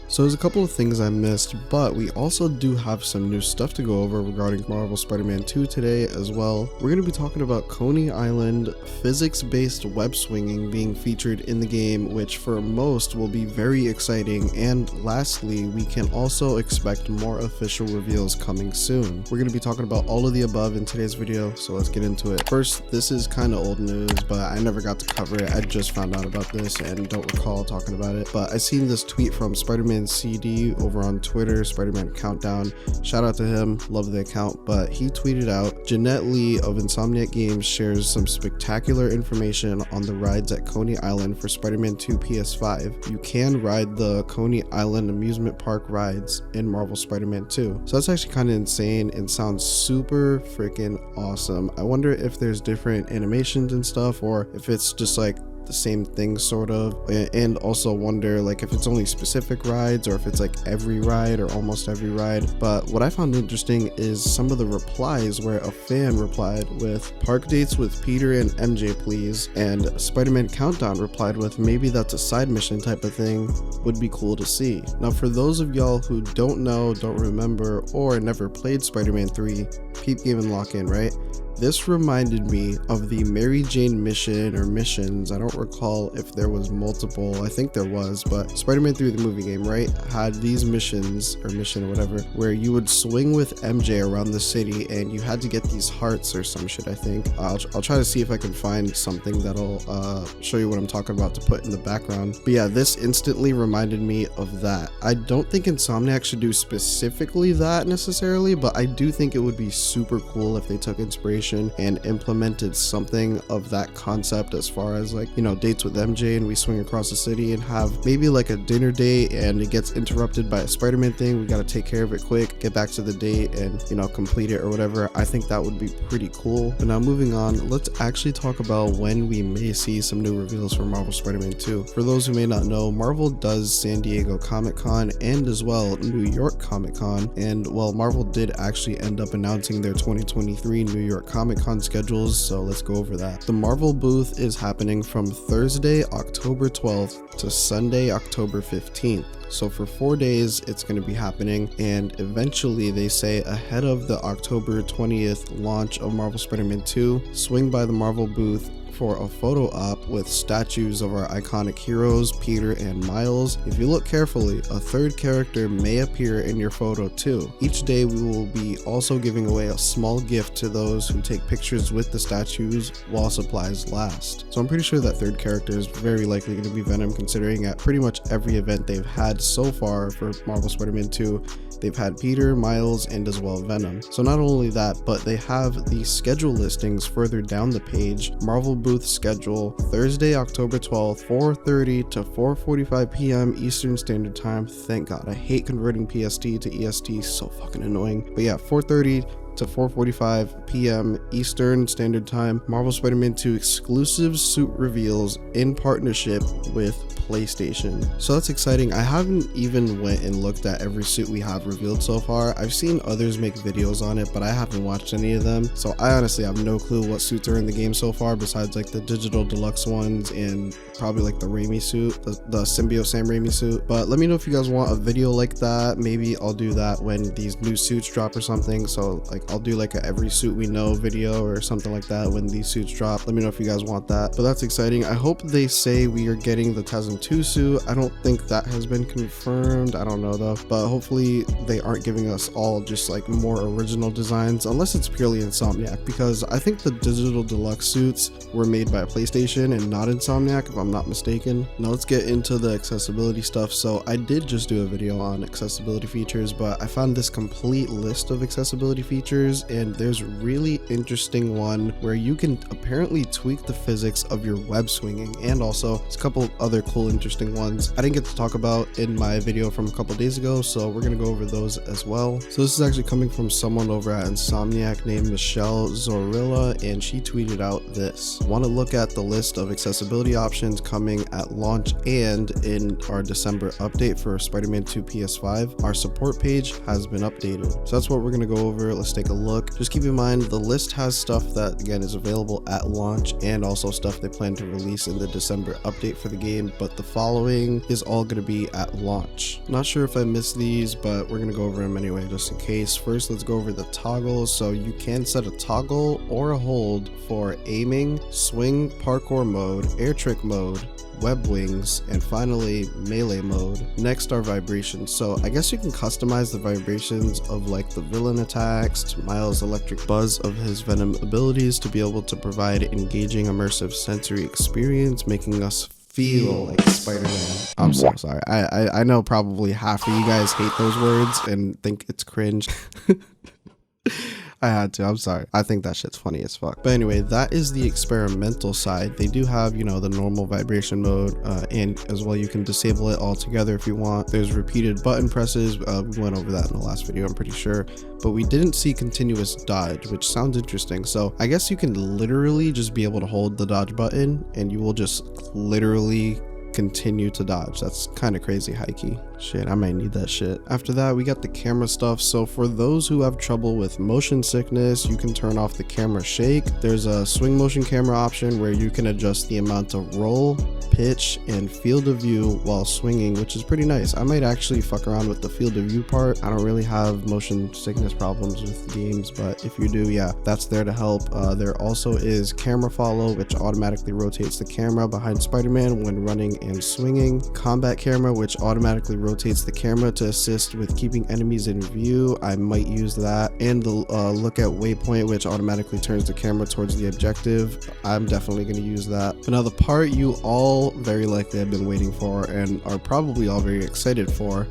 So there's a couple of things I missed, but we also do have some new stuff to go over regarding Marvel Spider-Man 2 today as well. We're going to be talking about Coney Island physics-based web swinging being featured in the game, which for most will be very exciting, and lastly, we can also expect more official reveals coming soon. We're going to be talking about all of the above in today's video, so let's get into it. First, this is kind of old news, but I never got to cover it. I just found out about this and don't recall talking about it, but I seen this tweet from Spider-Man CD over on Twitter, Spider-Man Countdown. Shout out to him, love the account, but he tweeted out, Jeanette Lee of Insomniac Games shares some spectacular information on the rides at Coney Island for Spider-Man 2 PS5. You can ride the Coney Island amusement park rides in Marvel Spider-Man 2. So that's actually kind of insane and sounds super freaking awesome. I wonder if there's different animations and stuff, or if it's just like the same thing sort of, and also wonder like if it's only specific rides or if it's like every ride or almost every ride. But what I found interesting is some of the replies where a fan replied with park dates with Peter and MJ please, and Spider-Man Countdown replied with maybe that's a side mission type of thing, would be cool to see. Now for those of y'all who don't know, don't remember, or never played Spider-Man 3, peep game and lock in, right? This reminded me of the Mary Jane mission or missions. I don't recall if there was multiple. I think there was, but Spider-Man 3 the movie game, right, had these missions or mission or whatever where you would swing with MJ around the city and you had to get these hearts or some shit. I think I'll try to see if I can find something that'll show you what I'm talking about to put in the background. But yeah, this instantly reminded me of that. I don't think Insomniac should do specifically that necessarily, but I do think it would be super cool if they took inspiration and implemented something of that concept as far as like, you know, dates with MJ and we swing across the city and have maybe like a dinner date and it gets interrupted by a Spider-Man thing. We got to take care of it quick, get back to the date and, you know, complete it or whatever. I think that would be pretty cool. But now moving on, let's actually talk about when we may see some new reveals for Marvel Spider-Man 2. For those who may not know, Marvel does San Diego Comic-Con and as well New York Comic-Con, and well, Marvel did actually end up announcing their 2023 New York Comic-Con schedules, so let's go over that. The Marvel booth is happening from Thursday, October 12th to Sunday, October 15th. So for 4 days it's going to be happening, and eventually they say ahead of the October 20th launch of Marvel Spider-Man 2, swing by the Marvel booth for a photo op with statues of our iconic heroes, Peter and Miles. If you look carefully, a third character may appear in your photo too. Each day we will be also giving away a small gift to those who take pictures with the statues while supplies last. So I'm pretty sure that third character is very likely going to be Venom, considering at pretty much every event they've had so far for Marvel Spider-Man 2, they've had Peter, Miles, and as well Venom. So not only that, but they have the schedule listings further down the page. Marvel booth schedule, Thursday, October 12th, 4:30 to 4:45 p.m. Eastern Standard Time. Thank God, I hate converting PST to EST, so fucking annoying. But yeah, 4:30 to 4:45 p.m. Eastern Standard Time, Marvel Spider-Man 2 exclusive suit reveals in partnership with PlayStation. So that's exciting. I haven't even went and looked at every suit we have revealed so far. I've seen others make videos on it, but I haven't watched any of them. So I honestly have no clue what suits are in the game so far, besides like the digital deluxe ones and probably like the Raimi suit, the symbiote Sam Raimi suit. But let me know if you guys want a video like that. Maybe I'll do that when these new suits drop or something. So like I'll do like a every suit we know video or something like that when these suits drop. Let me know if you guys want that. But that's exciting. I hope they say we are getting the TASM 2 suit. I don't think that has been confirmed. I don't know though, but hopefully they aren't giving us all just like more original designs, unless it's purely Insomniac, because I think the digital deluxe suits were made by PlayStation and not Insomniac, if I'm not mistaken. Now let's get into the accessibility stuff. So I did just do a video on accessibility features, but I found this complete list of accessibility features, and there's a really interesting one where you can apparently tweak the physics of your web swinging, and also there's a couple of other cool interesting ones I didn't get to talk about in my video from a couple days ago, so we're gonna go over those as well. So this is actually coming from someone over at Insomniac named Michelle Zorilla, and she tweeted out this: want to look at the list of accessibility options coming at launch and in our December update for Spider-Man 2 PS5. Our support page has been updated. So that's what we're gonna go over. Let's take take a look. Just keep in mind the list has stuff that again is available at launch and also stuff they plan to release in the December update for the game, but the following is all going to be at launch. Not sure if I missed these, but we're going to go over them anyway just in case. First, let's go over the toggles. So you can set a toggle or a hold for aiming, swing, parkour mode, air trick mode, web wings, and finally melee mode. Next are vibrations. So I guess you can customize the vibrations of like the villain attacks to Miles' electric buzz of his venom abilities to be able to provide engaging immersive sensory experience, making us feel like Spider-Man. I'm so sorry. I know probably half of you guys hate those words and think it's cringe. I had to, I'm sorry. I think that shit's funny as fuck. But anyway, that is the experimental side. They do have, you know, the normal vibration mode, and as well you can disable it altogether if you want. There's repeated button presses. We went over that in the last video, I'm pretty sure. But we didn't see continuous dodge, which sounds interesting. So I guess you can literally just be able to hold the dodge button and you will just literally continue to dodge. That's kind of crazy high-key. Shit, I might need that shit. After that, we got the camera stuff. So for those who have trouble with motion sickness, you can turn off the camera shake. There's a swing motion camera option where you can adjust the amount of roll, pitch, and field of view while swinging, which is pretty nice. I might actually fuck around with the field of view part. I don't really have motion sickness problems with games, but if you do, yeah, that's there to help. There also is camera follow, which automatically rotates the camera behind Spider-Man when running and swinging. Combat camera, which automatically rotates the camera to assist with keeping enemies in view. I might use that. And the look at waypoint, which automatically turns the camera towards the objective. I'm definitely going to use that. But now the part you all very likely have been waiting for and are probably all very excited for,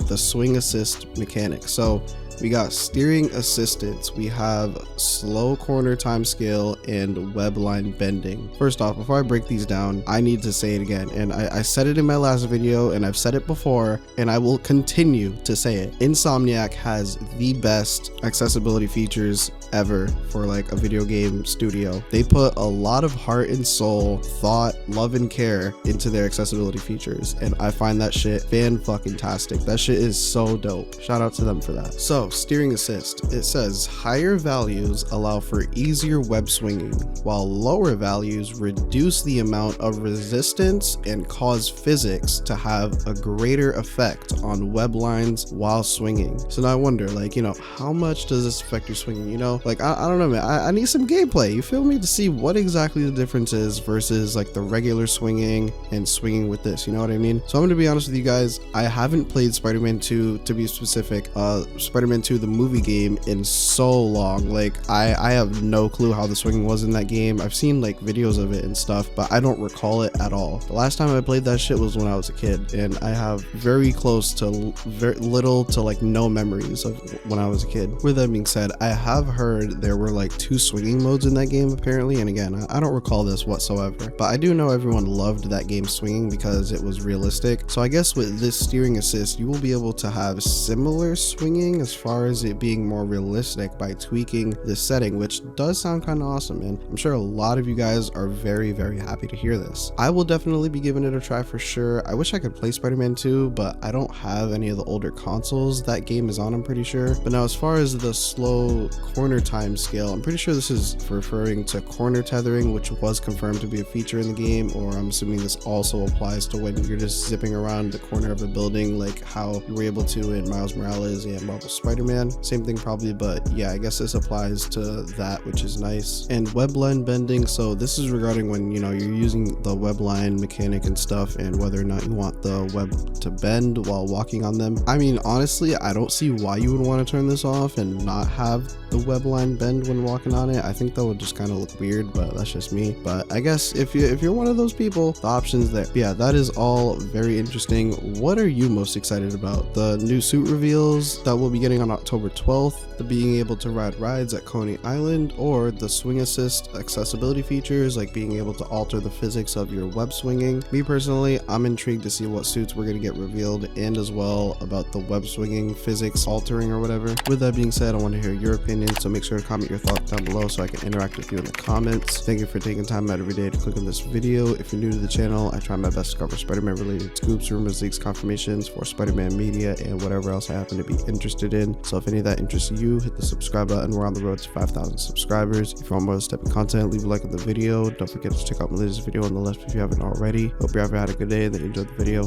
the swing assist mechanic. So we got steering assistance, we have slow corner time scale, and web line bending. First off, before I break these down, I need to say it again, and I said it in my last video and I've said it before and I will continue to say it. Insomniac has the best accessibility features ever for like a video game studio. They put a lot of heart and soul, thought, love, and care into their accessibility features, and I find that shit fan-fucking-tastic. That shit is so dope. Shout out to them for that. So steering assist, it says higher values allow for easier web swinging, while lower values reduce the amount of resistance and cause physics to have a greater effect on web lines while swinging. So now I wonder, like, you know, how much does this affect your swinging? You know, like, I don't know, man. I need some gameplay, you feel me, to see what exactly the difference is versus like the regular swinging and swinging with this, you know what I mean? So I'm gonna be honest with you guys, I haven't played Spider-Man 2, to be specific, Spider-Man 2 the movie game, in so long. Like I have no clue how the swinging was in that game. I've seen like videos of it and stuff, but I don't recall it at all. The last time I played that shit was when I was a kid, and I have very close to very little to like no memories of when I was a kid. With that being said, I have heard there were like 2 swinging modes in that game apparently, and again, I don't recall this whatsoever, but I do know everyone loved that game swinging because it was realistic. So I guess with this steering assist, you will be able to have similar swinging as far as it being more realistic by tweaking this setting, which does sound kind of awesome, and I'm sure a lot of you guys are very, very happy to hear this. I will definitely be giving it a try for sure. I wish I could play Spider-Man 2, but I don't have any of the older consoles that game is on, I'm pretty sure. But now as far as the slow corner time scale, I'm pretty sure this is referring to corner tethering, which was confirmed to be a feature in the game, or I'm assuming this also applies to when you're just zipping around the corner of a building like how you were able to in Miles Morales and Marvel Spider-Man. Same thing probably, but yeah, I guess this applies to that, which is nice. And web line bending, so this is regarding when, you know, you're using the web line mechanic and stuff, and whether or not you want the web to bend while walking on them. I mean, honestly, I don't see why you would want to turn this off and not have the web line bend when walking on it. I think that would just kind of look weird, but that's just me. But I guess if you're one of those people, the options there. But yeah, that is all very interesting. What are you most excited about? The new suit reveals that we'll be getting on October 12th, the being able to ride rides at Kaine Island, or the swing assist accessibility features like being able to alter the physics of your web swinging. Me personally, I'm intrigued to see what suits we're going to get revealed, and as well about the web swinging physics altering or whatever. With that being said, I want to hear your opinion, so make sure to comment your thoughts down below so I can interact with you in the comments. Thank you for taking time out every day to click on this video. video. If you're new to the channel, I try my best to cover Spider-Man related scoops, rumors, leaks, confirmations for Spider-Man media, and whatever else I happen to be interested in. So if any of that interests you, hit the subscribe button. We're on the road to 5,000 subscribers. If you want more of this type of content, leave a like on the video. Don't forget to check out my latest video on the left if you haven't already. Hope you ever had a good day and that you enjoyed the video.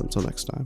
Until next time.